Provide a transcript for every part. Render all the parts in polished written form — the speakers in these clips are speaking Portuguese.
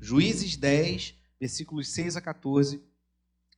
Juízes 10, versículos 6 a 14,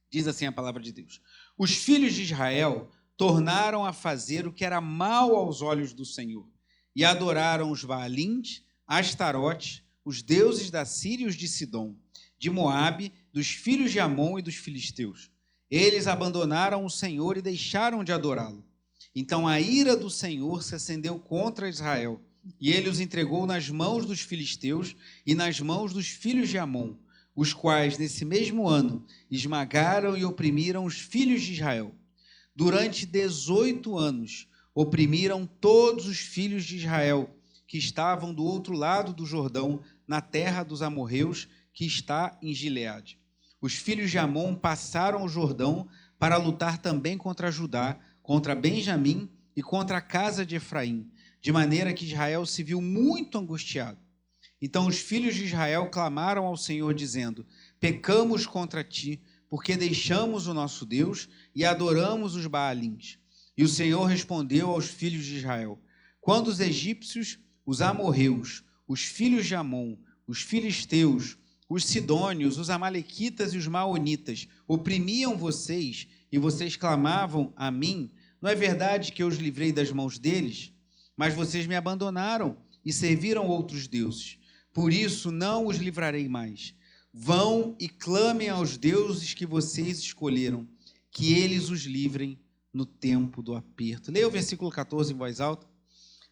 diz assim a palavra de Deus. Os filhos de Israel tornaram a fazer o que era mal aos olhos do Senhor e adoraram os Baalins, Astarote, os deuses da Síria e os de Sidom, de Moabe, dos filhos de Amon e dos filisteus. Eles abandonaram o Senhor e deixaram de adorá-lo. Então a ira do Senhor se acendeu contra Israel, e ele os entregou nas mãos dos filisteus e nas mãos dos filhos de Amon, os quais, nesse mesmo ano, esmagaram e oprimiram os filhos de Israel. Durante 18 anos, oprimiram todos os filhos de Israel, que estavam do outro lado do Jordão, na terra dos amorreus, que está em Gileade. Os filhos de Amon passaram o Jordão para lutar também contra Judá, contra Benjamim e contra a casa de Efraim, de maneira que Israel se viu muito angustiado. Então os filhos de Israel clamaram ao Senhor, dizendo: pecamos contra ti, porque deixamos o nosso Deus e adoramos os Baalins. E o Senhor respondeu aos filhos de Israel: quando os egípcios, os amorreus, os filhos de Amon, os filisteus, os sidônios, os amalequitas e os maonitas oprimiam vocês e vocês clamavam a mim, não é verdade que eu os livrei das mãos deles? Mas vocês me abandonaram e serviram outros deuses. Por isso não os livrarei mais. Vão e clamem aos deuses que vocês escolheram, que eles os livrem no tempo do aperto. Leia o versículo 14 em voz alta.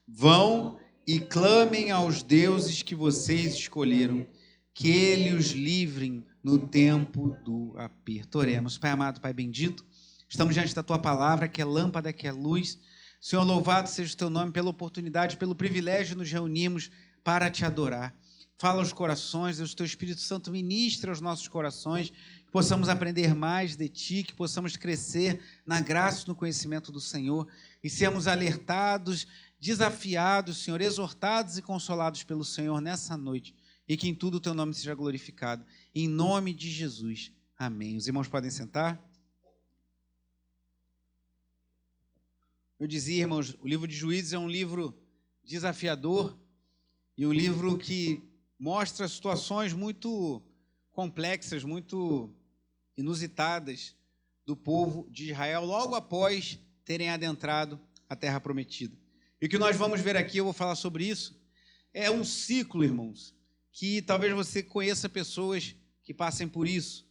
Vão e clamem aos deuses que vocês escolheram, que ele os livrem no tempo do aperto. Oremos. Pai amado, Pai bendito, estamos diante da Tua palavra, que é lâmpada, que é luz. Senhor, louvado seja o Teu nome pela oportunidade, pelo privilégio de nos reunirmos para Te adorar. Fala aos corações, Deus, Teu Espírito Santo ministra aos nossos corações, que possamos aprender mais de Ti, que possamos crescer na graça e no conhecimento do Senhor e sermos alertados, desafiados, Senhor, exortados e consolados pelo Senhor nessa noite, e que em tudo o Teu nome seja glorificado. Em nome de Jesus. Amém. Os irmãos podem sentar. Eu dizia, irmãos, o livro de Juízes é um livro desafiador e um livro que mostra situações muito complexas, muito inusitadas do povo de Israel logo após terem adentrado a Terra Prometida. E o que nós vamos ver aqui, eu vou falar sobre isso, é um ciclo, irmãos, que talvez você conheça pessoas que passem por isso.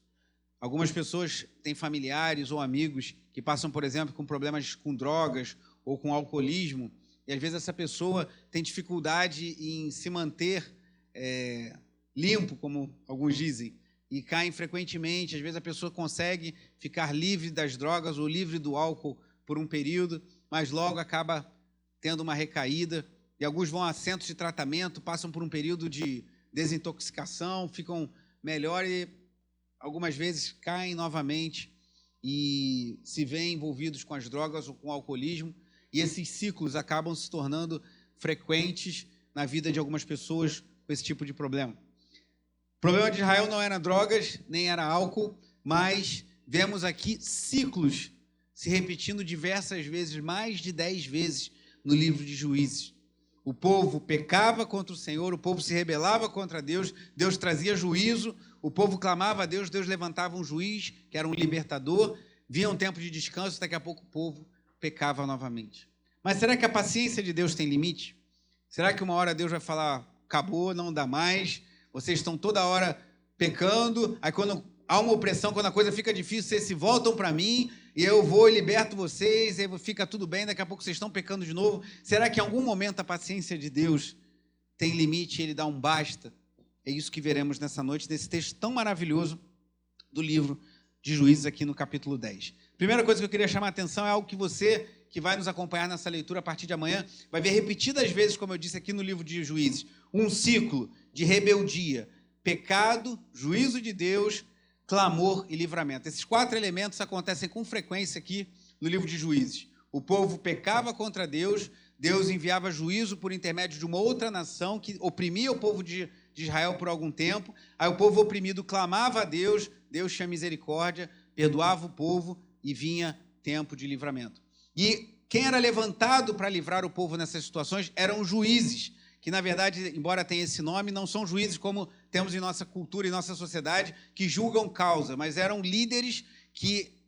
Algumas pessoas têm familiares ou amigos que passam, por exemplo, com problemas com drogas ou com alcoolismo, e às vezes essa pessoa tem dificuldade em se manter limpo, como alguns dizem, e caem frequentemente. Às vezes a pessoa consegue ficar livre das drogas ou livre do álcool por um período, mas logo acaba tendo uma recaída, e alguns vão a centros de tratamento, passam por um período de desintoxicação, ficam melhor e algumas vezes caem novamente e se veem envolvidos com as drogas ou com o alcoolismo, e esses ciclos acabam se tornando frequentes na vida de algumas pessoas com esse tipo de problema. O problema de Israel não era drogas, nem era álcool, mas vemos aqui ciclos se repetindo diversas vezes, mais de 10 vezes no livro de Juízes. O povo pecava contra o Senhor, o povo se rebelava contra Deus, Deus trazia juízo, o povo clamava a Deus, Deus levantava um juiz, que era um libertador, via um tempo de descanso, daqui a pouco o povo pecava novamente. Mas será que a paciência de Deus tem limite? Será que uma hora Deus vai falar, acabou, não dá mais, vocês estão toda hora pecando, aí quando há uma opressão, quando a coisa fica difícil, vocês se voltam para mim, e eu vou e liberto vocês, e fica tudo bem, daqui a pouco vocês estão pecando de novo. Será que em algum momento a paciência de Deus tem limite e Ele dá um basta? É isso que veremos nessa noite, nesse texto tão maravilhoso do livro de Juízes, aqui no capítulo 10. Primeira coisa que eu queria chamar a atenção é algo que você, que vai nos acompanhar nessa leitura a partir de amanhã, vai ver repetidas vezes, como eu disse aqui no livro de Juízes, um ciclo de rebeldia, pecado, juízo de Deus, clamor e livramento. Esses 4 elementos acontecem com frequência aqui no livro de Juízes. O povo pecava contra Deus, Deus enviava juízo por intermédio de uma outra nação que oprimia o povo de Israel por algum tempo. Aí o povo oprimido clamava a Deus, Deus tinha misericórdia, perdoava o povo e vinha tempo de livramento. E quem era levantado para livrar o povo nessas situações eram os juízes, que, na verdade, embora tenha esse nome, não são juízes como temos em nossa cultura e nossa sociedade, que julgam causa, mas eram líderes que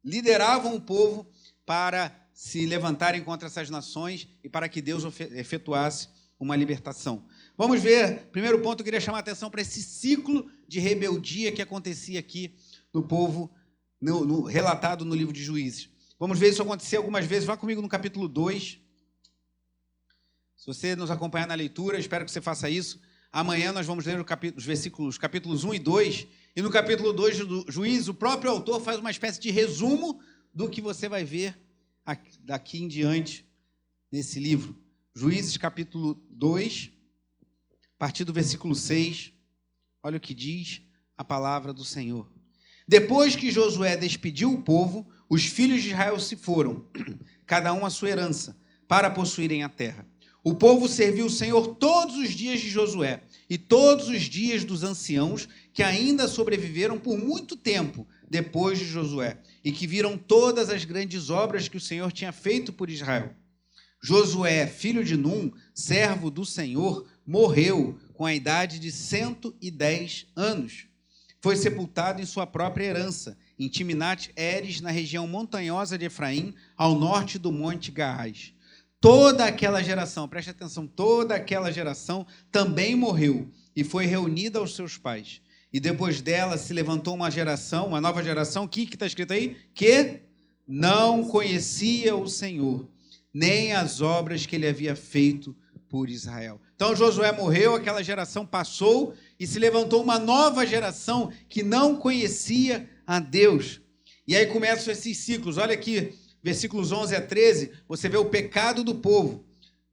lideravam o povo para se levantarem contra essas nações e para que Deus efetuasse uma libertação. Vamos ver, primeiro ponto, eu queria chamar a atenção para esse ciclo de rebeldia que acontecia aqui no povo, relatado no livro de Juízes. Vamos ver isso acontecer algumas vezes. Vá comigo no capítulo 2. Se você nos acompanhar na leitura, espero que você faça isso. Amanhã nós vamos ler os capítulos 1 e 2. E no capítulo 2 do Juízes, o próprio autor faz uma espécie de resumo do que você vai ver daqui em diante nesse livro. Juízes, capítulo 2, a partir do versículo 6. Olha o que diz a palavra do Senhor. Depois que Josué despediu o povo, os filhos de Israel se foram, cada um à sua herança, para possuírem a terra. O povo serviu o Senhor todos os dias de Josué e todos os dias dos anciãos que ainda sobreviveram por muito tempo depois de Josué e que viram todas as grandes obras que o Senhor tinha feito por Israel. Josué, filho de Num, servo do Senhor, morreu com a idade de 110 anos. Foi sepultado em sua própria herança, em Timnat-Heres, na região montanhosa de Efraim, ao norte do Monte Gaás. Toda aquela geração, preste atenção, toda aquela geração também morreu e foi reunida aos seus pais. E depois dela se levantou uma geração, uma nova geração, que está escrito aí? Que não conhecia o Senhor, nem as obras que ele havia feito por Israel. Então Josué morreu, aquela geração passou e se levantou uma nova geração que não conhecia a Deus. E aí começam esses ciclos. Olha aqui, versículos 11 a 13, você vê o pecado do povo.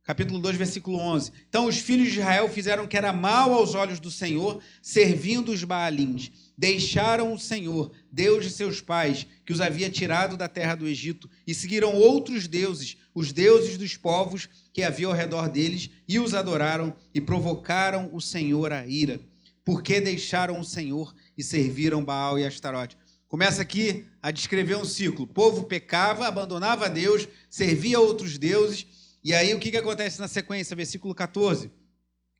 Capítulo 2, versículo 11. Então os filhos de Israel fizeram o que era mal aos olhos do Senhor, servindo os Baalins. Deixaram o Senhor, Deus de seus pais, que os havia tirado da terra do Egito, e seguiram outros deuses, os deuses dos povos que havia ao redor deles, e os adoraram e provocaram o Senhor a ira. Porque deixaram o Senhor e serviram Baal e Astarote. Começa aqui a descrever um ciclo. O povo pecava, abandonava a Deus, servia a outros deuses. E aí o que acontece na sequência? Versículo 14.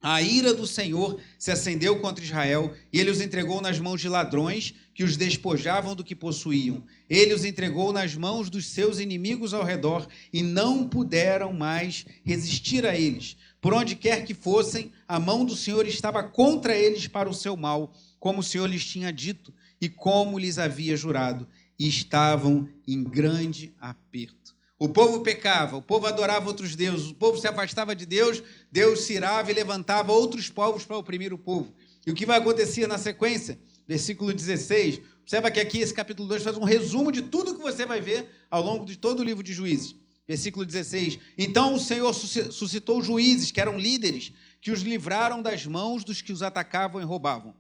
A ira do Senhor se acendeu contra Israel e ele os entregou nas mãos de ladrões que os despojavam do que possuíam. Ele os entregou nas mãos dos seus inimigos ao redor e não puderam mais resistir a eles. Por onde quer que fossem, a mão do Senhor estava contra eles para o seu mal, como o Senhor lhes tinha dito e como lhes havia jurado, e estavam em grande aperto. O povo pecava, o povo adorava outros deuses, o povo se afastava de Deus, Deus se irava e levantava outros povos para oprimir o povo. E o que vai acontecer na sequência? Versículo 16. Observa que aqui esse capítulo 2 faz um resumo de tudo que você vai ver ao longo de todo o livro de Juízes. Versículo 16. Então o Senhor suscitou juízes, que eram líderes, que os livraram das mãos dos que os atacavam e roubavam.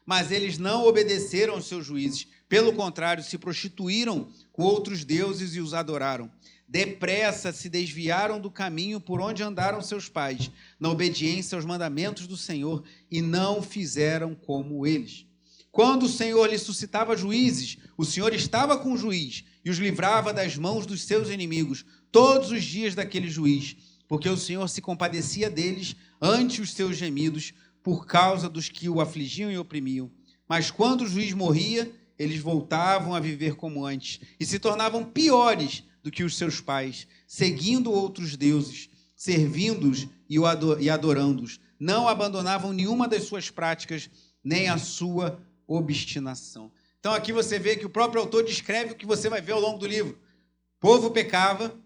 Mas eles não obedeceram aos seus juízes. Pelo contrário, se prostituíram com outros deuses e os adoraram. Depressa se desviaram do caminho por onde andaram seus pais, na obediência aos mandamentos do Senhor, e não fizeram como eles. Quando o Senhor lhe suscitava juízes, o Senhor estava com o juiz e os livrava das mãos dos seus inimigos todos os dias daquele juiz, porque o Senhor se compadecia deles ante os seus gemidos, por causa dos que o afligiam e oprimiam. Mas quando o juiz morria, eles voltavam a viver como antes e se tornavam piores do que os seus pais, seguindo outros deuses, servindo-os e adorando-os. Não abandonavam nenhuma das suas práticas, nem a sua obstinação. Então aqui você vê que o próprio autor descreve o que você vai ver ao longo do livro. O povo pecava,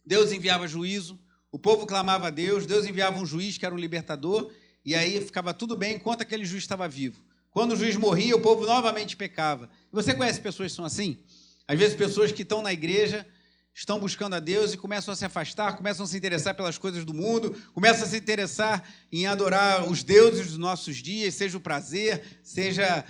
Deus enviava juízo, o povo clamava a Deus, Deus enviava um juiz que era um libertador, e aí ficava tudo bem enquanto aquele juiz estava vivo. Quando o juiz morria, o povo novamente pecava. Você conhece pessoas que são assim? Às vezes pessoas que estão na igreja, estão buscando a Deus e começam a se afastar, começam a se interessar pelas coisas do mundo, começam a se interessar em adorar os deuses dos nossos dias, seja o prazer, seja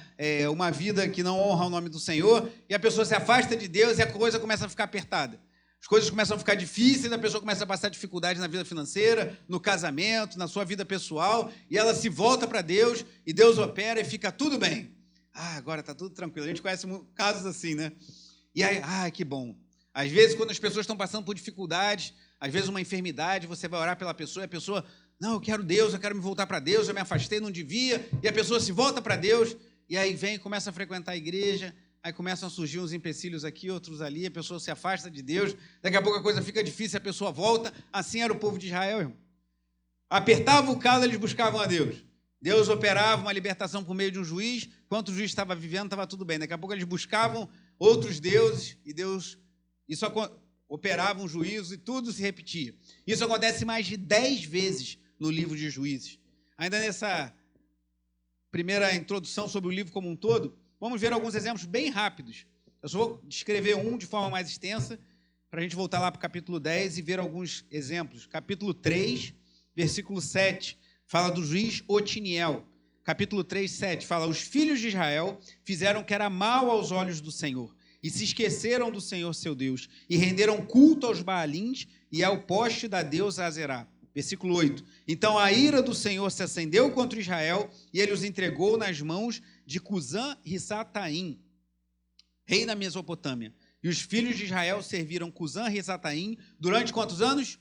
uma vida que não honra o nome do Senhor, e a pessoa se afasta de Deus e a coisa começa a ficar apertada. As coisas começam a ficar difíceis, a pessoa começa a passar dificuldade na vida financeira, no casamento, na sua vida pessoal, e ela se volta para Deus, e Deus opera e fica tudo bem. Agora está tudo tranquilo. A gente conhece casos assim, né? E aí, que bom. Às vezes, quando as pessoas estão passando por dificuldades, às vezes uma enfermidade, você vai orar pela pessoa e a pessoa Não, eu quero Deus, eu quero me voltar para Deus, eu me afastei, não devia, e a pessoa se volta para Deus, e aí vem, começa a frequentar a igreja, aí começam a surgir uns empecilhos aqui, outros ali, a pessoa se afasta de Deus, daqui a pouco a coisa fica difícil, a pessoa volta. Assim era o povo de Israel, irmão. Apertava o calo, eles buscavam a Deus. Deus operava uma libertação por meio de um juiz, enquanto o juiz estava vivendo, estava tudo bem. Daqui a pouco eles buscavam outros deuses, e Deus operava um juízo, e tudo se repetia. Isso acontece mais de 10 vezes no livro de Juízes. Ainda nessa primeira introdução sobre o livro como um todo, vamos ver alguns exemplos bem rápidos. Eu só vou descrever um de forma mais extensa, para a gente voltar lá para o capítulo 10 e ver alguns exemplos. Capítulo 3, versículo 7, fala do juiz Otiniel. Capítulo 3, 7, fala: os filhos de Israel fizeram o que era mal aos olhos do Senhor, e se esqueceram do Senhor seu Deus, e renderam culto aos Baalins e ao poste da deusa Azerá. Versículo 8. Então a ira do Senhor se acendeu contra Israel, e ele os entregou nas mãos de Cusã-Risataim, rei da Mesopotâmia. E os filhos de Israel serviram Cusã-Risataim durante quantos anos?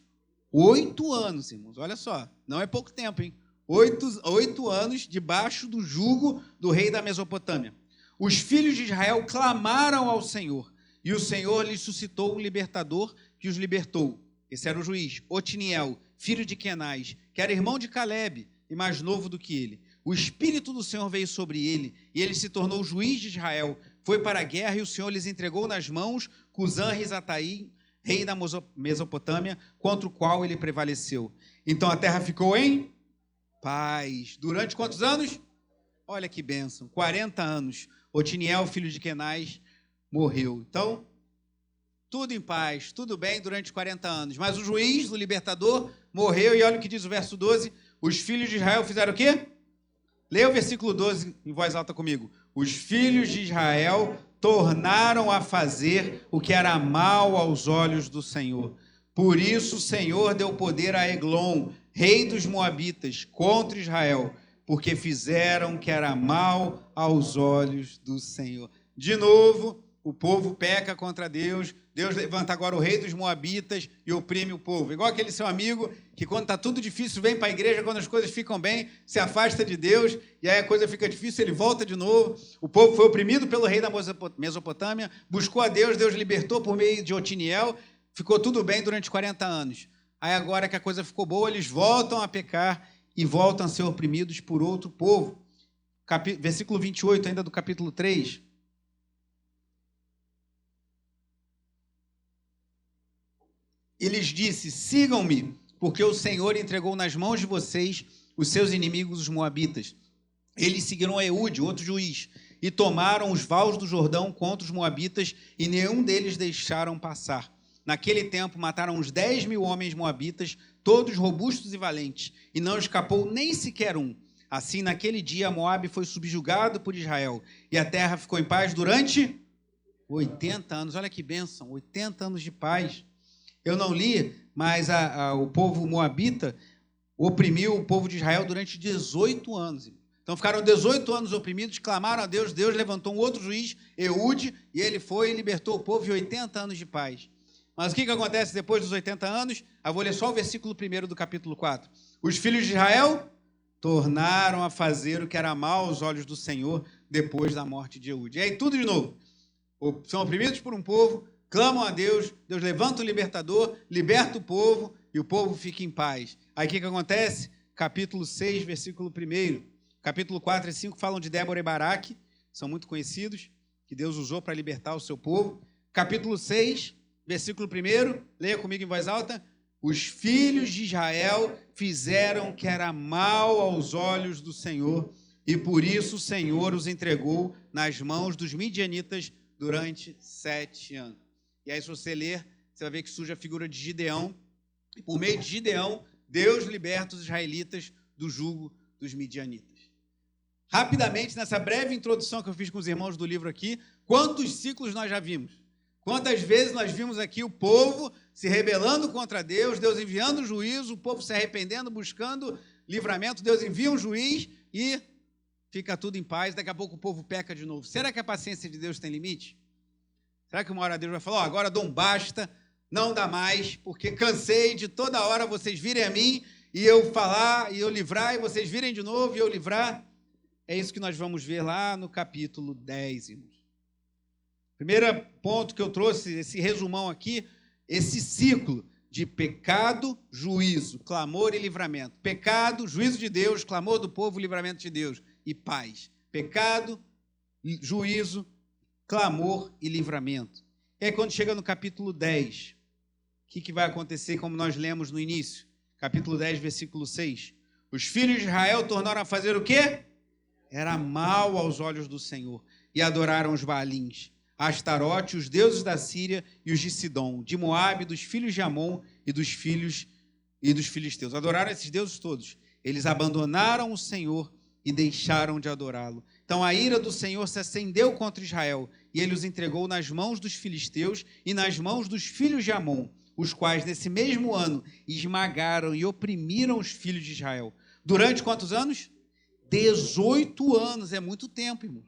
8 anos, irmãos. Olha só, não é pouco tempo, hein? 8 anos debaixo do jugo do rei da Mesopotâmia. Os filhos de Israel clamaram ao Senhor, e o Senhor lhes suscitou um libertador que os libertou. Esse era o juiz Otiniel, filho de Kenaz, que era irmão de Calebe e mais novo do que ele. O Espírito do Senhor veio sobre ele, e ele se tornou juiz de Israel. Foi para a guerra, e o Senhor lhes entregou nas mãos Cusã-Risataim, rei da Mesopotâmia, contra o qual ele prevaleceu. Então a terra ficou em paz. Durante quantos anos? Olha que bênção, 40 anos. Otiniel, filho de Kenaz, morreu. Então, tudo em paz, tudo bem durante 40 anos. Mas o juiz, o libertador, morreu, e olha o que diz o verso 12. Os filhos de Israel fizeram o quê? Leia o versículo 12 em voz alta comigo. Os filhos de Israel tornaram a fazer o que era mal aos olhos do Senhor. Por isso o Senhor deu poder a Eglon, rei dos Moabitas, contra Israel, porque fizeram o que era mal aos olhos do Senhor. De novo, o povo peca contra Deus. Deus levanta agora o rei dos Moabitas e oprime o povo. Igual aquele seu amigo que, quando está tudo difícil, vem para a igreja, quando as coisas ficam bem, se afasta de Deus, e aí a coisa fica difícil, ele volta de novo. O povo foi oprimido pelo rei da Mesopotâmia, buscou a Deus, Deus libertou por meio de Otiniel, ficou tudo bem durante 40 anos. Aí agora que a coisa ficou boa, eles voltam a pecar e voltam a ser oprimidos por outro povo. Versículo 28 ainda do capítulo 3. E lhes disse: sigam-me, porque o Senhor entregou nas mãos de vocês os seus inimigos, os moabitas. Eles seguiram a Eude, outro juiz, e tomaram os vales do Jordão contra os moabitas, e nenhum deles deixaram passar. Naquele tempo mataram uns 10.000 homens moabitas, todos robustos e valentes, e não escapou nem sequer um. Assim, naquele dia, Moabe foi subjugado por Israel, e a terra ficou em paz durante 80 anos. Olha que bênção, 80 anos de paz. Eu não li, mas o povo moabita oprimiu o povo de Israel durante 18 anos. Então ficaram 18 anos oprimidos, clamaram a Deus, Deus levantou um outro juiz, Eude, e ele foi e libertou o povo de 80 anos de paz. Mas o que acontece depois dos 80 anos? Eu vou ler só o versículo 1 do capítulo 4. Os filhos de Israel tornaram a fazer o que era mal aos olhos do Senhor depois da morte de Eude. E aí tudo de novo. São oprimidos por um povo, clamam a Deus, Deus levanta o libertador, liberta o povo e o povo fica em paz. Aí o que acontece? Capítulo 6, versículo 1. Capítulo 4 e 5 falam de Débora e Baraque, são muito conhecidos, que Deus usou para libertar o seu povo. Capítulo 6, versículo 1, leia comigo em voz alta. Os filhos de Israel fizeram o que era mal aos olhos do Senhor, e por isso o Senhor os entregou nas mãos dos midianitas durante 7 anos. E aí, se você ler, você vai ver que surge a figura de Gideão. E por meio de Gideão, Deus liberta os israelitas do jugo dos midianitas. Rapidamente, nessa breve introdução que eu fiz com os irmãos do livro aqui, quantos ciclos nós já vimos? Quantas vezes nós vimos aqui o povo se rebelando contra Deus, Deus enviando o juízo, o povo se arrependendo, buscando livramento, Deus envia um juiz e fica tudo em paz, daqui a pouco o povo peca de novo. Será que a paciência de Deus tem limite? Será que uma hora Deus vai falar, agora dou um basta, não dá mais, porque cansei de toda hora vocês virem a mim e eu falar, e eu livrar, e vocês virem de novo, e eu livrar. É isso que nós vamos ver lá no capítulo 10, irmãos. Primeiro ponto que eu trouxe, esse resumão aqui, esse ciclo de pecado, juízo, clamor e livramento. Pecado, juízo de Deus, clamor do povo, livramento de Deus e paz. Pecado, juízo, clamor e livramento. E aí, quando chega no capítulo 10, o que vai acontecer, como nós lemos no início? Capítulo 10, versículo 6. Os filhos de Israel tornaram a fazer o quê? Era mal aos olhos do Senhor, e adoraram os Baalins, Astarote, os deuses da Síria e os de Sidom, de Moabe, dos filhos de Amon e dos filisteus. Adoraram esses deuses todos. Eles abandonaram o Senhor e deixaram de adorá-lo. Então a ira do Senhor se acendeu contra Israel, e ele os entregou nas mãos dos filisteus e nas mãos dos filhos de Amon, os quais nesse mesmo ano esmagaram e oprimiram os filhos de Israel. Durante quantos anos? 18 anos, é muito tempo, irmão.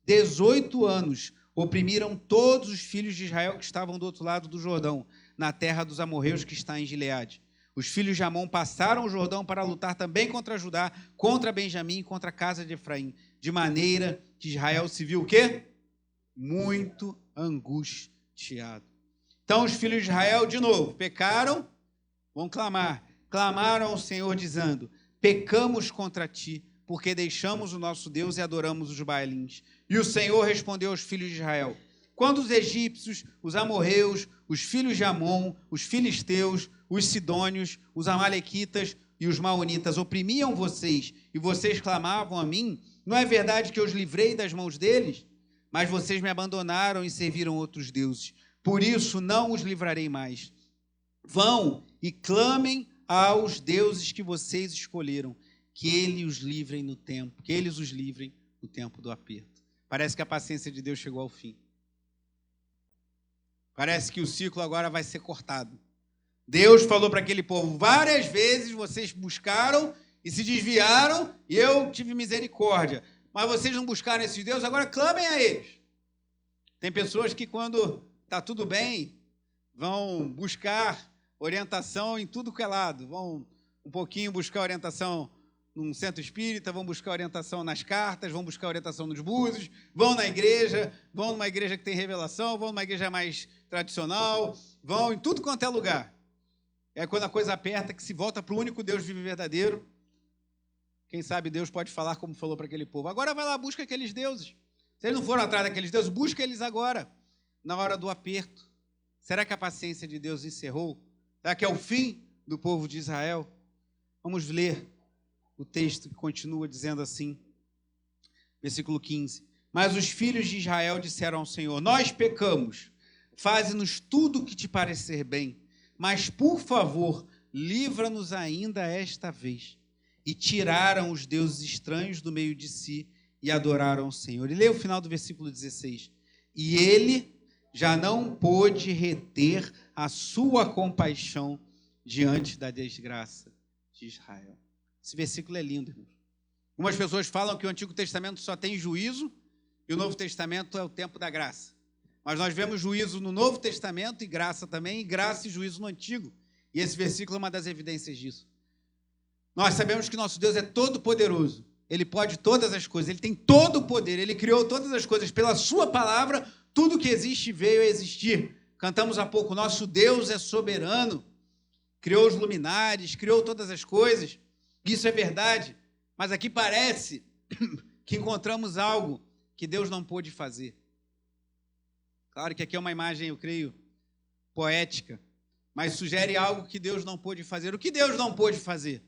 18 anos oprimiram todos os filhos de Israel que estavam do outro lado do Jordão, na terra dos amorreus que está em Gileade. Os filhos de Amon passaram o Jordão para lutar também contra Judá, contra Benjamim e contra a casa de Efraim, de maneira que Israel se viu o quê? Muito angustiado. Então os filhos de Israel, de novo, pecaram, vão clamar. Clamaram ao Senhor dizendo: pecamos contra ti, porque deixamos o nosso Deus e adoramos os Baalins. E o Senhor respondeu aos filhos de Israel: quando os egípcios, os amorreus, os filhos de Amon, os filisteus, os sidônios, os amalequitas e os maonitas oprimiam vocês, e vocês clamavam a mim, não é verdade que eu os livrei das mãos deles? Mas vocês me abandonaram e serviram outros deuses. Por isso não os livrarei mais. Vão e clamem aos deuses que vocês escolheram, que eles os livrem no tempo do aperto. Parece que a paciência de Deus chegou ao fim. Parece que o ciclo agora vai ser cortado. Deus falou para aquele povo: várias vezes vocês buscaram e se desviaram, e eu tive misericórdia. Mas vocês não buscaram esses deuses, agora clamem a eles. Tem pessoas que, quando está tudo bem, vão buscar orientação em tudo que é lado. Vão um pouquinho buscar orientação num centro espírita, vão buscar orientação nas cartas, vão buscar orientação nos búzios, vão na igreja, vão numa igreja que tem revelação, vão numa igreja mais tradicional, vão em tudo quanto é lugar. É quando a coisa aperta que se volta para o único Deus vivo e verdadeiro. Quem sabe Deus pode falar como falou para aquele povo: agora vai lá, busca aqueles deuses. Se eles não foram atrás daqueles deuses, busca eles agora, na hora do aperto. Será que a paciência de Deus encerrou? Será que é o fim do povo de Israel? Vamos ler o texto que continua dizendo assim, versículo 15. Mas os filhos de Israel disseram ao Senhor: nós pecamos, faze-nos tudo o que te parecer bem, mas, por favor, livra-nos ainda esta vez. E tiraram os deuses estranhos do meio de si e adoraram o Senhor. E lê o final do versículo 16. E ele já não pôde reter a sua compaixão diante da desgraça de Israel. Esse versículo é lindo, irmãos. Algumas pessoas falam que o Antigo Testamento só tem juízo e o Novo Testamento é o tempo da graça. Mas nós vemos juízo no Novo Testamento e graça também, e graça e juízo no Antigo. E esse versículo é uma das evidências disso. Nós sabemos que nosso Deus é todo poderoso. Ele pode todas as coisas, ele tem todo o poder, ele criou todas as coisas. Pela sua palavra, tudo que existe veio a existir. Cantamos há pouco: nosso Deus é soberano, criou os luminares, criou todas as coisas. Isso é verdade, mas aqui parece que encontramos algo que Deus não pôde fazer. Claro que aqui é uma imagem, eu creio, poética, mas sugere algo que Deus não pôde fazer. O que Deus não pôde fazer?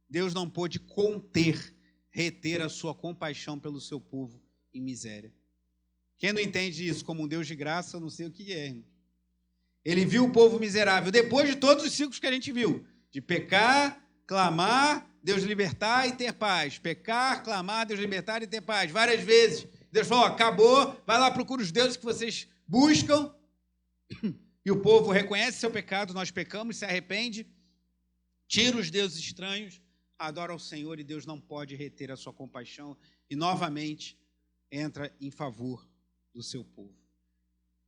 Deus não pôde conter, reter a sua compaixão pelo seu povo em miséria. Quem não entende isso como um Deus de graça, eu não sei o que é, irmão. Ele viu o povo miserável, depois de todos os ciclos que a gente viu, de pecar, clamar, Deus libertar e ter paz. Pecar, clamar, Deus libertar e ter paz. Várias vezes. Deus falou: acabou, vai lá, procura os deuses que vocês buscam. E o povo reconhece seu pecado, nós pecamos, se arrepende, tira os deuses estranhos, adora ao Senhor, e Deus não pode reter a sua compaixão e novamente entra em favor do seu povo.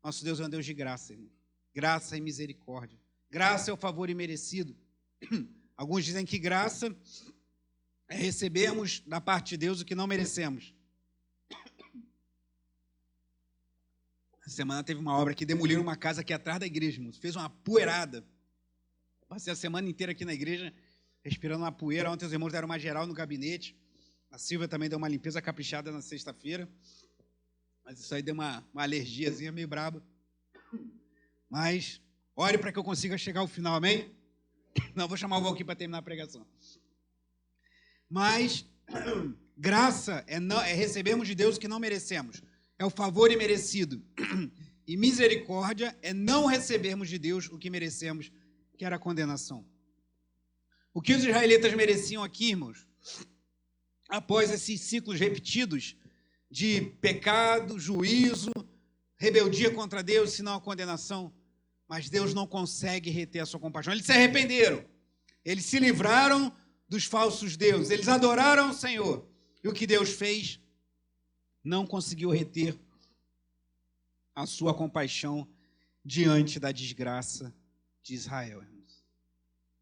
Nosso Deus é um Deus de graça, irmão. Graça e misericórdia. Graça é o favor imerecido. Alguns dizem que graça é recebermos da parte de Deus o que não merecemos. Essa semana teve uma obra que demoliram uma casa aqui atrás da igreja, irmãos. Fez uma poeirada. Passei a semana inteira aqui na igreja, respirando uma poeira. Ontem os irmãos deram uma geral no gabinete. A Silvia também deu uma limpeza caprichada na sexta-feira. Mas isso aí deu uma alergiazinha meio braba. Mas ore para que eu consiga chegar ao final, amém? Não, vou chamar o Valquí para terminar a pregação. Mas graça é recebermos de Deus o que não merecemos. É o favor imerecido. E misericórdia é não recebermos de Deus o que merecemos, que era a condenação. O que os israelitas mereciam aqui, irmãos, após esses ciclos repetidos de pecado, juízo, rebeldia contra Deus, senão a condenação, mas Deus não consegue reter a sua compaixão. Eles se arrependeram, eles se livraram dos falsos deuses, eles adoraram o Senhor. E o que Deus fez? Não conseguiu reter a sua compaixão diante da desgraça de Israel.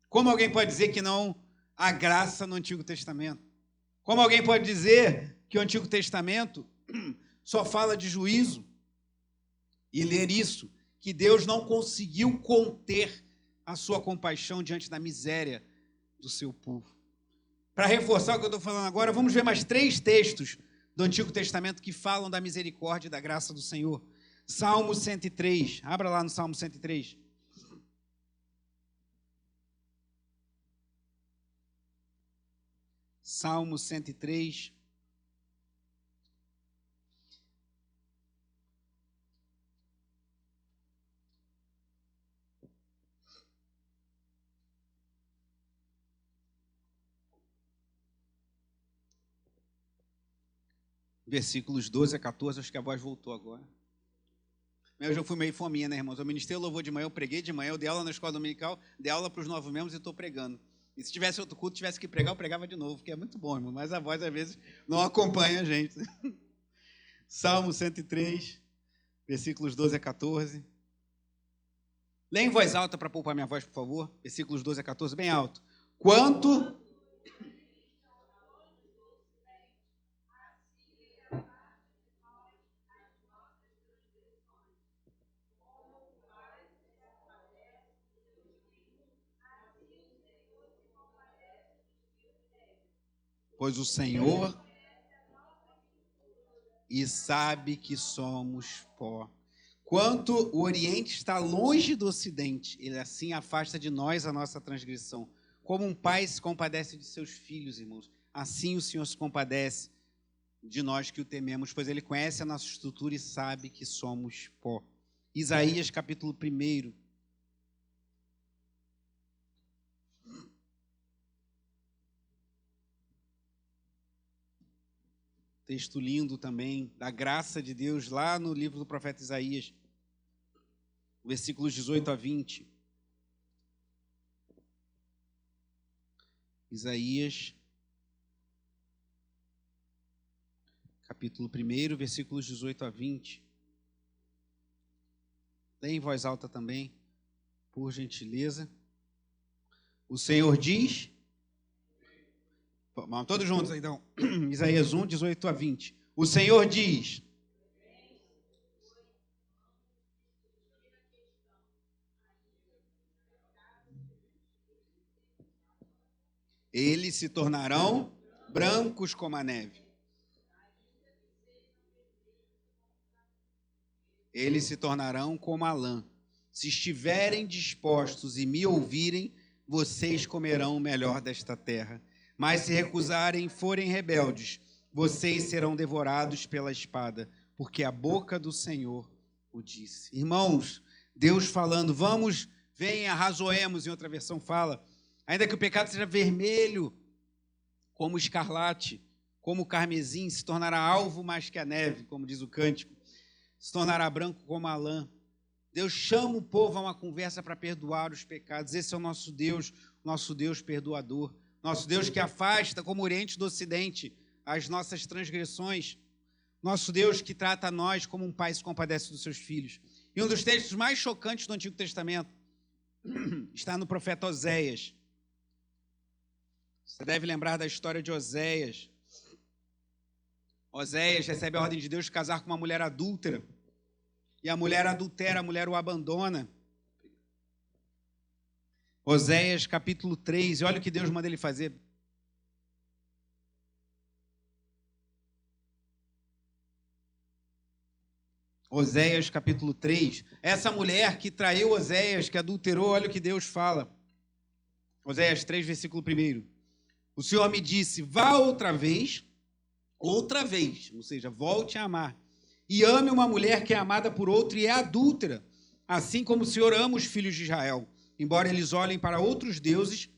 Como alguém pode dizer que não há graça no Antigo Testamento? Como alguém pode dizer que o Antigo Testamento só fala de juízo? E ler isso, que Deus não conseguiu conter a sua compaixão diante da miséria do seu povo. Para reforçar o que eu estou falando agora, vamos ver mais 3 textos do Antigo Testamento que falam da misericórdia e da graça do Senhor. Salmo 103, abra lá no Salmo 103. Salmo 103. Versículos 12 a 14, acho que a voz voltou agora. Eu já fui meio fominha, né, irmãos? Eu ministrei o louvor de manhã, eu preguei de manhã, eu dei aula na escola dominical, dei aula para os novos membros e estou pregando. E se tivesse outro culto, tivesse que pregar, eu pregava de novo, que é muito bom, irmão, mas a voz às vezes não acompanha a gente. Salmo 103, versículos 12 a 14. Leia em voz alta para poupar minha voz, por favor. Versículos 12 a 14, bem alto. Quanto... Pois o Senhor e sabe que somos pó. Quanto o Oriente está longe do Ocidente, ele assim afasta de nós a nossa transgressão. Como um pai se compadece de seus filhos, irmãos, assim o Senhor se compadece de nós que o tememos, pois ele conhece a nossa estrutura e sabe que somos pó. Isaías capítulo 1. Texto lindo também, da graça de Deus, lá no livro do profeta Isaías, versículos 18 a 20. Isaías, capítulo 1, versículos 18 a 20. Leia em voz alta também, por gentileza. O Senhor diz... Vamos todos juntos, então. Isaías 1, 18 a 20. O Senhor diz... Eles se tornarão brancos como a neve. Eles se tornarão como a lã. Se estiverem dispostos e me ouvirem, vocês comerão o melhor desta terra. Mas se recusarem e forem rebeldes, vocês serão devorados pela espada, porque a boca do Senhor o disse. Irmãos, Deus falando, vamos, venha, arrazoemos, em outra versão fala, ainda que o pecado seja vermelho, como escarlate, como o carmesim, se tornará alvo mais que a neve, como diz o cântico, se tornará branco como a lã. Deus chama o povo a uma conversa para perdoar os pecados. Esse é o nosso Deus perdoador. Nosso Deus que afasta, como o Oriente do Ocidente, as nossas transgressões. Nosso Deus que trata nós como um pai se compadece dos seus filhos. E um dos textos mais chocantes do Antigo Testamento está no profeta Oséias. Você deve lembrar da história de Oséias. Oséias recebe a ordem de Deus de casar com uma mulher adúltera. E a mulher adultera, a mulher o abandona. Oséias capítulo 3, e olha o que Deus manda ele fazer. Oséias capítulo 3. Essa mulher que traiu Oséias, que adulterou, olha o que Deus fala. Oséias 3, versículo 1. O Senhor me disse, vá outra vez, ou seja, volte a amar. E ame uma mulher que é amada por outro e é adúltera, assim como o Senhor ama os filhos de Israel, embora eles olhem para outros deuses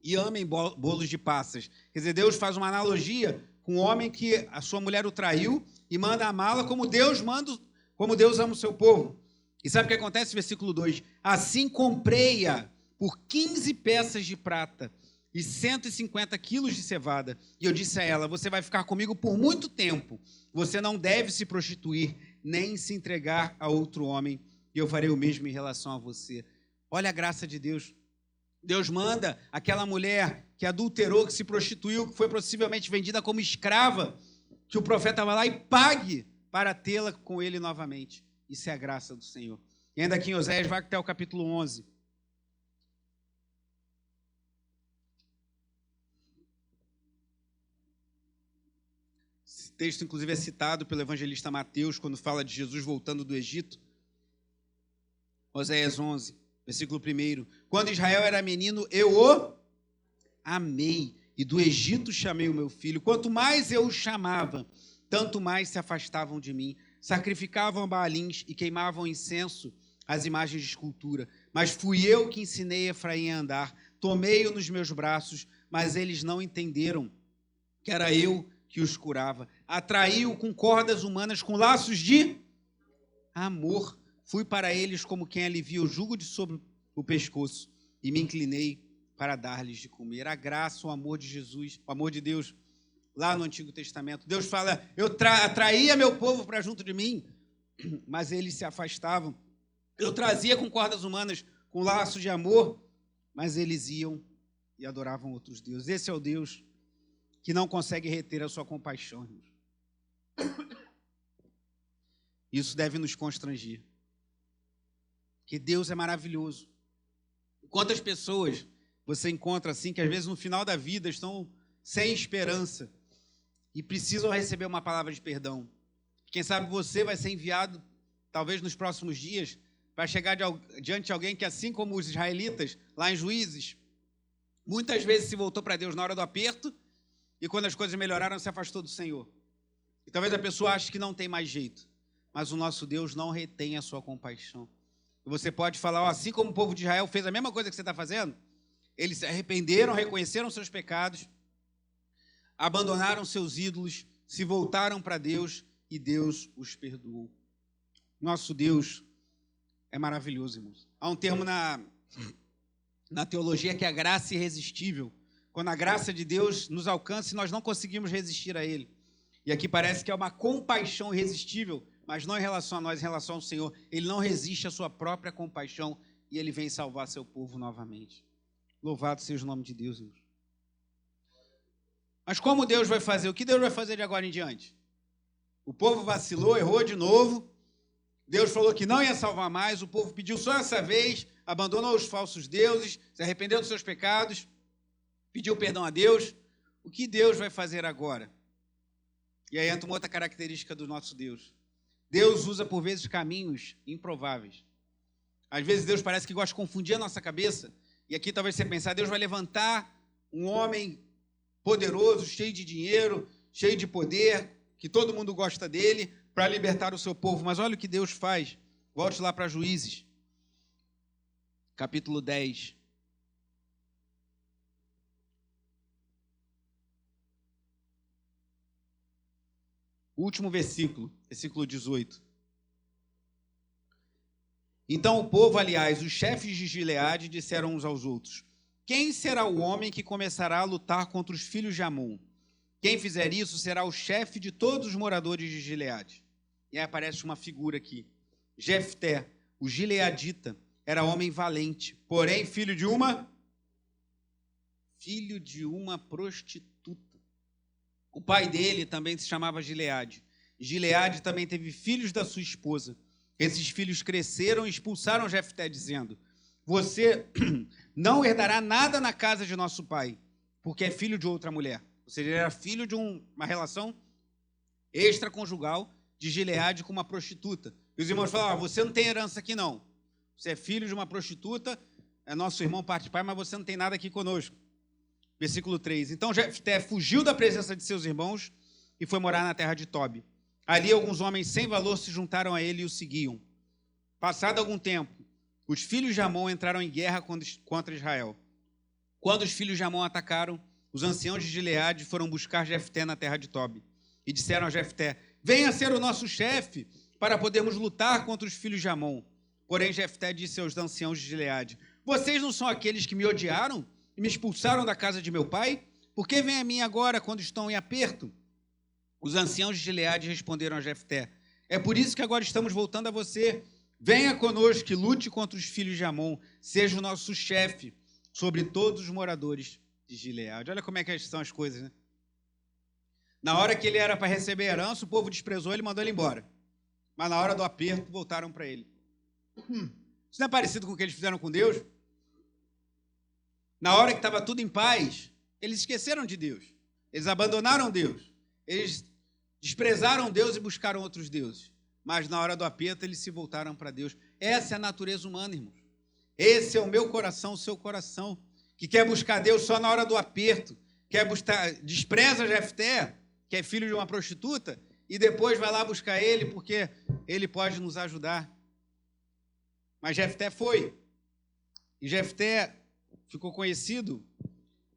e amem bolos de passas. Quer dizer, Deus faz uma analogia com um homem que a sua mulher o traiu e manda amá-la como Deus ama o seu povo. E sabe o que acontece? Versículo 2. Assim comprei-a por 15 peças de prata e 150 quilos de cevada. E eu disse a ela, você vai ficar comigo por muito tempo. Você não deve se prostituir, nem se entregar a outro homem. E eu farei o mesmo em relação a você. Olha a graça de Deus. Deus manda aquela mulher que adulterou, que se prostituiu, que foi possivelmente vendida como escrava, que o profeta vá lá e pague para tê-la com ele novamente. Isso é a graça do Senhor. E ainda aqui em Oséias, vai até o capítulo 11. Esse texto, inclusive, é citado pelo evangelista Mateus, quando fala de Jesus voltando do Egito. Oséias 11, versículo 1. Quando Israel era menino, eu o amei, e do Egito chamei o meu filho. Quanto mais eu o chamava, tanto mais se afastavam de mim. Sacrificavam a Baalins e queimavam incenso às imagens de escultura. Mas fui eu que ensinei Efraim a andar. Tomei-o nos meus braços, mas eles não entenderam que era eu que os curava. Atraí-o com cordas humanas, com laços de amor. Fui para eles como quem alivia o jugo de sobre o pescoço e me inclinei para dar-lhes de comer. A graça, o amor de Jesus, o amor de Deus, lá no Antigo Testamento. Deus fala, eu atraía meu povo para junto de mim, mas eles se afastavam. Eu trazia com cordas humanas, com laços de amor, mas eles iam e adoravam outros deuses. Esse é o Deus que não consegue reter a sua compaixão, irmãos. Isso deve nos constranger. Que Deus é maravilhoso. Quantas pessoas você encontra assim, que às vezes no final da vida estão sem esperança e precisam receber uma palavra de perdão. Quem sabe você vai ser enviado, talvez nos próximos dias, para chegar diante de alguém que, assim como os israelitas, lá em Juízes, muitas vezes se voltou para Deus na hora do aperto e quando as coisas melhoraram, se afastou do Senhor. E talvez a pessoa ache que não tem mais jeito, mas o nosso Deus não retém a sua compaixão. E você pode falar, assim como o povo de Israel fez a mesma coisa que você está fazendo, eles se arrependeram, reconheceram seus pecados, abandonaram seus ídolos, se voltaram para Deus e Deus os perdoou. Nosso Deus é maravilhoso, irmãos. Há um termo na teologia que é a graça irresistível. Quando a graça de Deus nos alcança e nós não conseguimos resistir a Ele. E aqui parece que é uma compaixão irresistível, mas não em relação a nós, em relação ao Senhor. Ele não resiste à sua própria compaixão e Ele vem salvar seu povo novamente. Louvado seja o nome de Deus, irmãos. Mas como Deus vai fazer? O que Deus vai fazer de agora em diante? O povo vacilou, errou de novo. Deus falou que não ia salvar mais. O povo pediu só essa vez, abandonou os falsos deuses, se arrependeu dos seus pecados, pediu perdão a Deus. O que Deus vai fazer agora? E aí entra uma outra característica do nosso Deus. Deus usa, por vezes, caminhos improváveis. Às vezes Deus parece que gosta de confundir a nossa cabeça. E aqui talvez você pensar, Deus vai levantar um homem poderoso, cheio de dinheiro, cheio de poder, que todo mundo gosta dele, para libertar o seu povo. Mas olha o que Deus faz. Volte lá para Juízes, capítulo 10. O último versículo, versículo 18. Então o povo, aliás, os chefes de Gileade, disseram uns aos outros, quem será o homem que começará a lutar contra os filhos de Amon? Quem fizer isso será o chefe de todos os moradores de Gileade. E aí aparece uma figura aqui. Jefté, o gileadita, era homem valente, porém filho de uma filho de uma prostituta. O pai dele também se chamava Gileade. Gileade também teve filhos da sua esposa. Esses filhos cresceram e expulsaram Jefté, dizendo: você não herdará nada na casa de nosso pai, porque é filho de outra mulher. Ou seja, ele era filho de uma relação extraconjugal de Gileade com uma prostituta. E os irmãos falaram: você não tem herança aqui não. Você é filho de uma prostituta, é nosso irmão parte de pai, mas você não tem nada aqui conosco. Versículo 3. Então Jefté fugiu da presença de seus irmãos e foi morar na terra de Tobi. Ali alguns homens sem valor se juntaram a ele e o seguiam. Passado algum tempo, os filhos de Amon entraram em guerra contra Israel. Quando os filhos de Amon atacaram, os anciãos de Gileade foram buscar Jefté na terra de Tobi. E disseram a Jefté: venha ser o nosso chefe, para podermos lutar contra os filhos de Amon. Porém Jefté disse aos anciãos de Gileade: vocês não são aqueles que me odiaram e me expulsaram da casa de meu pai? Por que vêm a mim agora quando estão em aperto? Os anciãos de Gileade responderam a Jefté: é por isso que agora estamos voltando a você. Venha conosco e lute contra os filhos de Amon. Seja o nosso chefe sobre todos os moradores de Gileade. Olha como é que são as coisas, né? Na hora que ele era para receber herança, o povo desprezou ele e mandou ele embora. Mas na hora do aperto, voltaram para ele. Isso não é parecido com o que eles fizeram com Deus? Na hora que estava tudo em paz, eles esqueceram de Deus. Eles abandonaram Deus. Eles desprezaram Deus e buscaram outros deuses. Mas na hora do aperto, eles se voltaram para Deus. Essa é a natureza humana, irmãos. Esse é o meu coração, o seu coração, que quer buscar Deus só na hora do aperto, despreza Jefté, que é filho de uma prostituta, e depois vai lá buscar ele, porque ele pode nos ajudar. Mas Jefté foi. E Jefté ficou conhecido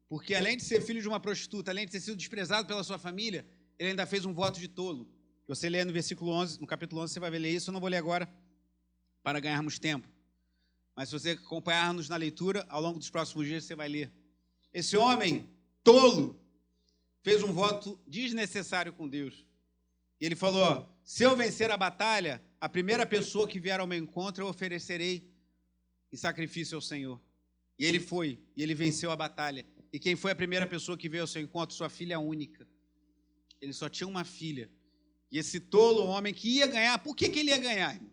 porque, além de ser filho de uma prostituta, além de ter sido desprezado pela sua família, ele ainda fez um voto de tolo. Você lê no versículo 11, no capítulo 11, você vai ler isso. Eu não vou ler agora para ganharmos tempo. Mas se você acompanhar-nos na leitura, ao longo dos próximos dias você vai ler. Esse homem tolo fez um voto desnecessário com Deus. E ele falou: se eu vencer a batalha, a primeira pessoa que vier ao meu encontro eu oferecerei em sacrifício ao Senhor. E ele foi, e ele venceu a batalha. E quem foi a primeira pessoa que veio ao seu encontro? Sua filha única. Ele só tinha uma filha. E esse tolo homem que ia ganhar, por que ele ia ganhar, irmão?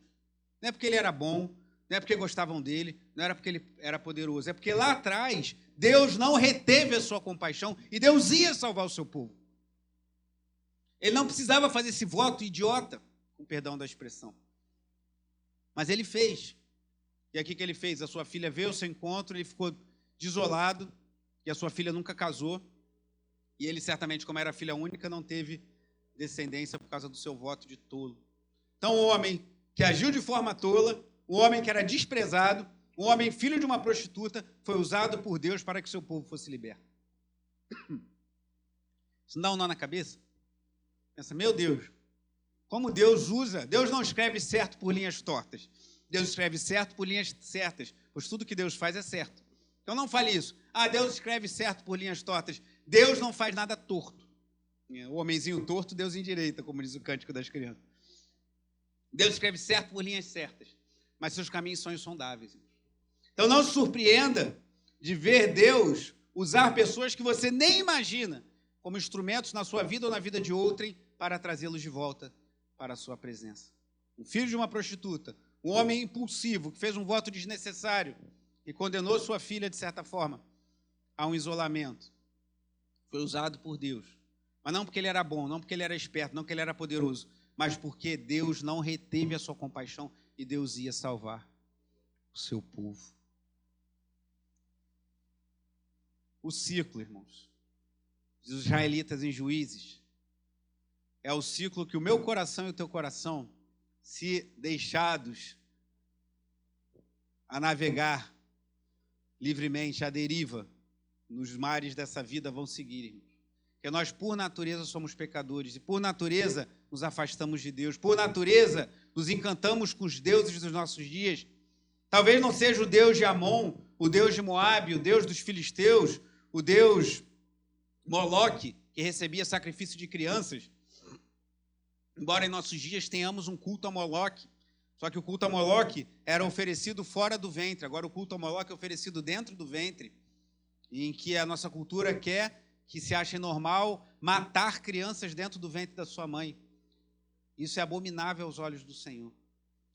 Não é porque ele era bom, não é porque gostavam dele, não era porque ele era poderoso, é porque lá atrás Deus não reteve a sua compaixão e Deus ia salvar o seu povo. Ele não precisava fazer esse voto idiota, com perdão da expressão. Mas ele fez. E aqui que ele fez? A sua filha veio ao seu encontro, ele ficou desolado, e a sua filha nunca casou, e ele certamente, como era filha única, não teve descendência por causa do seu voto de tolo. Então, o homem que agiu de forma tola, o homem que era desprezado, o homem filho de uma prostituta, foi usado por Deus para que seu povo fosse liberto. Isso não dá um nó na cabeça? Pensa, meu Deus, como Deus usa, Deus não escreve certo por linhas tortas, Deus escreve certo por linhas certas, pois tudo que Deus faz é certo. Então não fale isso. Deus escreve certo por linhas tortas. Deus não faz nada torto. O homenzinho torto, Deus endireita, como diz o Cântico das Crianças. Deus escreve certo por linhas certas, mas seus caminhos são insondáveis. Então não se surpreenda de ver Deus usar pessoas que você nem imagina como instrumentos na sua vida ou na vida de outrem para trazê-los de volta para a sua presença. Um filho de uma prostituta, um homem impulsivo que fez um voto desnecessário e condenou sua filha, de certa forma, a um isolamento, foi usado por Deus. Mas não porque ele era bom, não porque ele era esperto, não porque ele era poderoso, mas porque Deus não reteve a sua compaixão e Deus ia salvar o seu povo. O ciclo, irmãos, dos israelitas em Juízes, é o ciclo que o meu coração e o teu coração, se deixados a navegar livremente à deriva nos mares dessa vida, vão seguir, irmãos. Porque nós, por natureza, somos pecadores e, por natureza, nos afastamos de Deus. Por natureza, nos encantamos com os deuses dos nossos dias. Talvez não seja o Deus de Amon, o Deus de Moabe, o Deus dos filisteus, o Deus Moloque, que recebia sacrifício de crianças. Embora em nossos dias tenhamos um culto a Moloque, só que o culto a Moloque era oferecido fora do ventre, agora o culto a Moloque é oferecido dentro do ventre. em que a nossa cultura quer que se ache normal matar crianças dentro do ventre da sua mãe. Isso é abominável aos olhos do Senhor.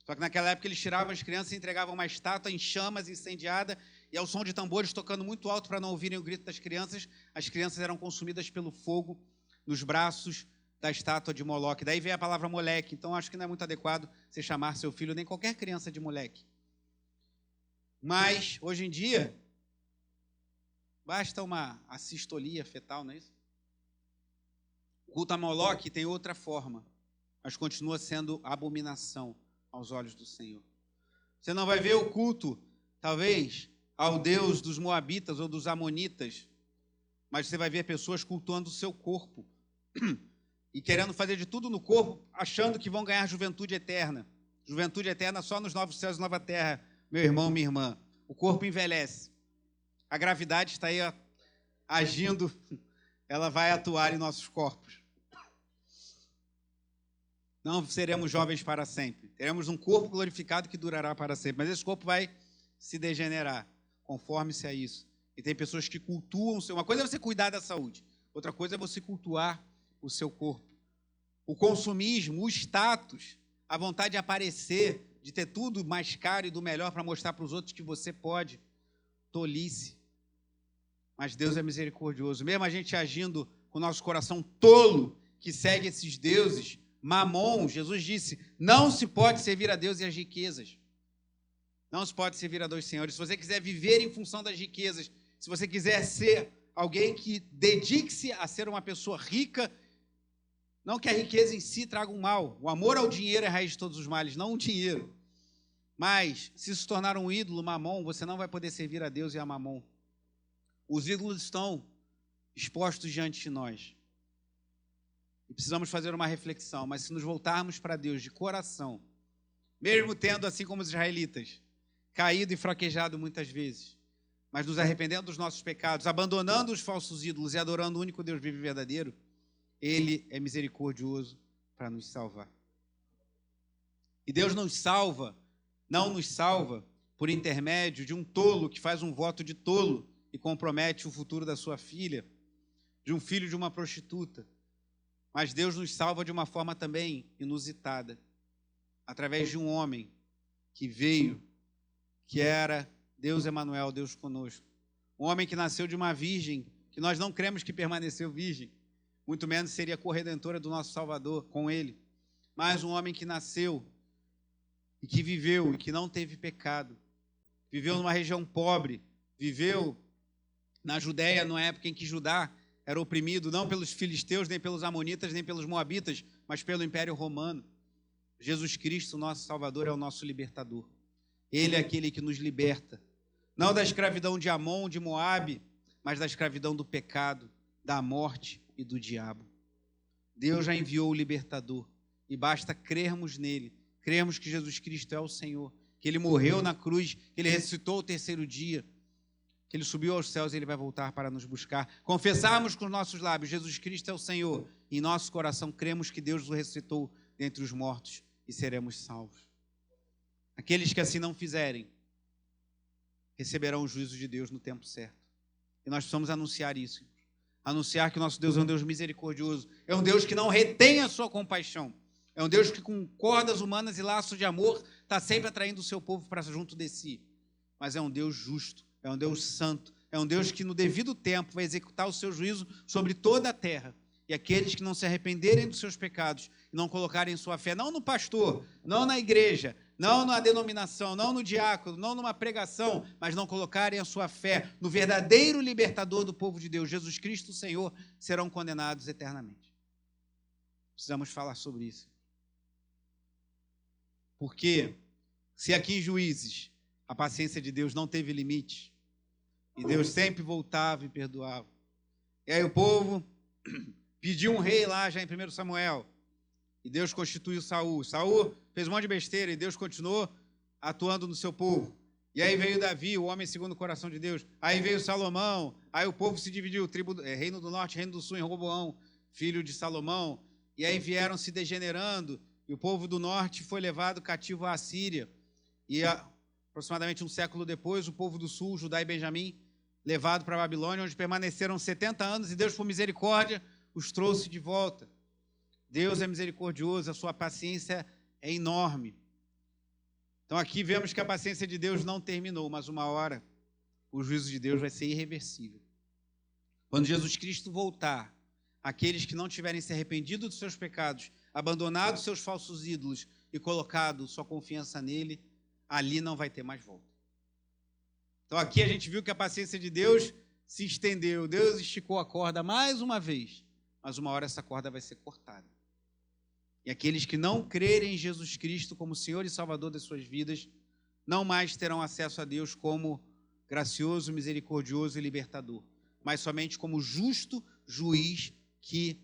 Só que naquela época eles tiravam as crianças e entregavam uma estátua em chamas, incendiada, e ao som de tambores tocando muito alto para não ouvirem o grito das crianças, as crianças eram consumidas pelo fogo nos braços da estátua de Moloque. Daí vem a palavra moleque. Então acho que não é muito adequado você chamar seu filho, nem qualquer criança, de moleque. Mas, hoje em dia, basta uma assistolia fetal, não é isso? O culto a Moloque tem outra forma, mas continua sendo abominação aos olhos do Senhor. Você não vai ver o culto, talvez, ao Deus dos Moabitas ou dos Amonitas, mas você vai ver pessoas cultuando o seu corpo e querendo fazer de tudo no corpo, achando que vão ganhar juventude eterna. Juventude eterna só nos novos céus e nova terra, meu irmão, minha irmã. O corpo envelhece. A gravidade está aí agindo, ela vai atuar em nossos corpos. Não seremos jovens para sempre. Teremos um corpo glorificado que durará para sempre. Mas esse corpo vai se degenerar. Conforme-se a isso. E tem pessoas que cultuam o seu... Uma coisa é você cuidar da saúde. Outra coisa é você cultuar o seu corpo. O consumismo, o status, a vontade de aparecer, de ter tudo mais caro e do melhor para mostrar para os outros que você pode. Tolice. Mas Deus é misericordioso. Mesmo a gente agindo com o nosso coração tolo, que segue esses deuses... Mamon, Jesus disse, não se pode servir a Deus e as riquezas. Não se pode servir a dois senhores. Se você quiser viver em função das riquezas, se você quiser ser alguém que dedique-se a ser uma pessoa rica, não que a riqueza em si traga um mal. O amor ao dinheiro é a raiz de todos os males, não o dinheiro. Mas, se se tornar um ídolo, Mamon, você não vai poder servir a Deus e a Mamon. Os ídolos estão expostos diante de nós. E precisamos fazer uma reflexão, mas se nos voltarmos para Deus de coração, mesmo tendo, assim como os israelitas, caído e fraquejado muitas vezes, mas nos arrependendo dos nossos pecados, abandonando os falsos ídolos e adorando o único Deus vivo e verdadeiro, Ele é misericordioso para nos salvar. E Deus nos salva, não nos salva por intermédio de um tolo que faz um voto de tolo e compromete o futuro da sua filha, de um filho de uma prostituta. Mas Deus nos salva de uma forma também inusitada, através de um homem que veio, que era Deus Emanuel, Deus conosco. Um homem que nasceu de uma virgem, que nós não cremos que permaneceu virgem, muito menos seria corredentora do nosso Salvador com ele. Mas um homem que nasceu e que viveu e que não teve pecado, viveu numa região pobre, viveu na Judéia, numa época em que Judá era oprimido não pelos filisteus, nem pelos amonitas, nem pelos moabitas, mas pelo Império Romano. Jesus Cristo, nosso Salvador, é o nosso libertador. Ele é aquele que nos liberta, não da escravidão de Amon, de Moabe, mas da escravidão do pecado, da morte e do diabo. Deus já enviou o libertador e basta crermos nele, crermos que Jesus Cristo é o Senhor, que ele morreu na cruz, que ele ressuscitou ao terceiro dia, que ele subiu aos céus e ele vai voltar para nos buscar. Confessarmos com os nossos lábios, Jesus Cristo é o Senhor, e em nosso coração cremos que Deus o ressuscitou dentre os mortos e seremos salvos. Aqueles que assim não fizerem, receberão o juízo de Deus no tempo certo. E nós precisamos anunciar isso. Anunciar que o nosso Deus é um Deus misericordioso, é um Deus que não retém a sua compaixão, é um Deus que com cordas humanas e laços de amor está sempre atraindo o seu povo para junto de si. Mas é um Deus justo, é um Deus santo, é um Deus que no devido tempo vai executar o seu juízo sobre toda a terra. E aqueles que não se arrependerem dos seus pecados e não colocarem sua fé, não no pastor, não na igreja, não na denominação, não no diácono, não numa pregação, mas não colocarem a sua fé no verdadeiro libertador do povo de Deus, Jesus Cristo, o Senhor, serão condenados eternamente. Precisamos falar sobre isso. Porque se aqui em Juízes a paciência de Deus não teve limite, e Deus sempre voltava e perdoava, e aí o povo pediu um rei lá já em 1 Samuel, e Deus constituiu Saul. Saul fez um monte de besteira e Deus continuou atuando no seu povo. E aí veio Davi, o homem segundo o coração de Deus. Aí veio Salomão, aí o povo se dividiu, reino do norte, reino do sul, em Roboão, filho de Salomão. E aí vieram se degenerando, e o povo do norte foi levado cativo à Assíria. E aproximadamente um século depois, o povo do sul, Judá e Benjamim, levados para a Babilônia, onde permaneceram 70 anos, e Deus, por misericórdia, os trouxe de volta. Deus é misericordioso, a sua paciência é enorme. Então aqui vemos que a paciência de Deus não terminou, mas uma hora o juízo de Deus vai ser irreversível. Quando Jesus Cristo voltar, aqueles que não tiverem se arrependido dos seus pecados, abandonado seus falsos ídolos e colocado sua confiança nele, ali não vai ter mais volta. Então aqui a gente viu que a paciência de Deus se estendeu, Deus esticou a corda mais uma vez, mas uma hora essa corda vai ser cortada. E aqueles que não crerem em Jesus Cristo como Senhor e Salvador das suas vidas, não mais terão acesso a Deus como gracioso, misericordioso e libertador, mas somente como justo juiz que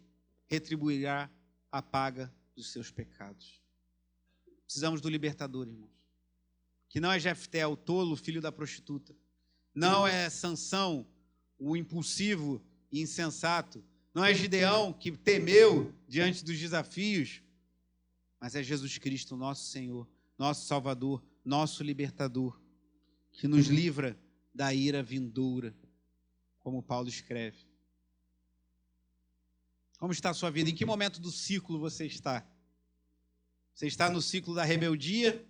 retribuirá a paga dos seus pecados. Precisamos do libertador, irmãos. Que não é Jefté, o tolo, filho da prostituta. Não é Sansão, o impulsivo e insensato. Não é Gideão, que temeu diante dos desafios. Mas é Jesus Cristo, nosso Senhor, nosso Salvador, nosso libertador, que nos livra da ira vindoura, como Paulo escreve. Como está a sua vida? Em que momento do ciclo você está? Você está no ciclo da rebeldia?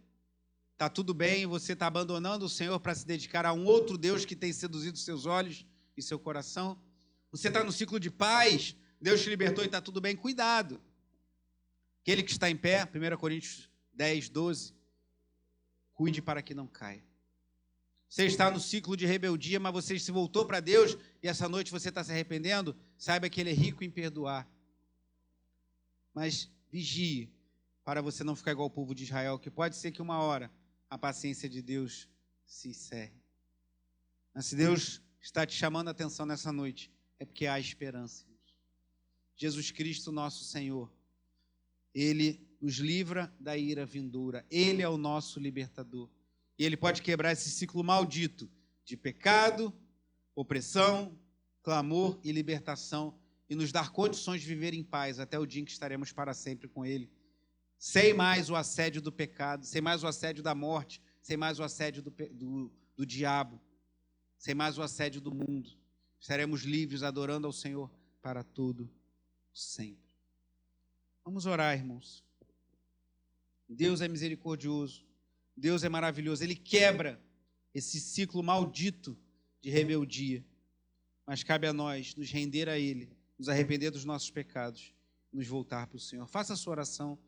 Está tudo bem, você está abandonando o Senhor para se dedicar a um outro Deus que tem seduzido seus olhos e seu coração? Você está no ciclo de paz? Deus te libertou e está tudo bem? Cuidado. Aquele que está em pé, 1 Coríntios 10, 12, cuide para que não caia. Você está no ciclo de rebeldia, mas você se voltou para Deus e essa noite você está se arrependendo, saiba que Ele é rico em perdoar. Mas vigie para você não ficar igual ao povo de Israel, que pode ser que uma hora a paciência de Deus se encerre. Mas se Deus está te chamando a atenção nessa noite, é porque há esperança. Jesus Cristo, nosso Senhor, Ele nos livra da ira vindoura. Ele é o nosso libertador. E Ele pode quebrar esse ciclo maldito de pecado, opressão, clamor e libertação e nos dar condições de viver em paz até o dia em que estaremos para sempre com Ele. Sem mais o assédio do pecado, sem mais o assédio da morte, sem mais o assédio do diabo, sem mais o assédio do mundo. Estaremos livres adorando ao Senhor para todo sempre. Vamos orar, irmãos. Deus é misericordioso. Deus é maravilhoso. Ele quebra esse ciclo maldito de rebeldia. Mas cabe a nós nos render a Ele, nos arrepender dos nossos pecados, nos voltar para o Senhor. Faça a sua oração.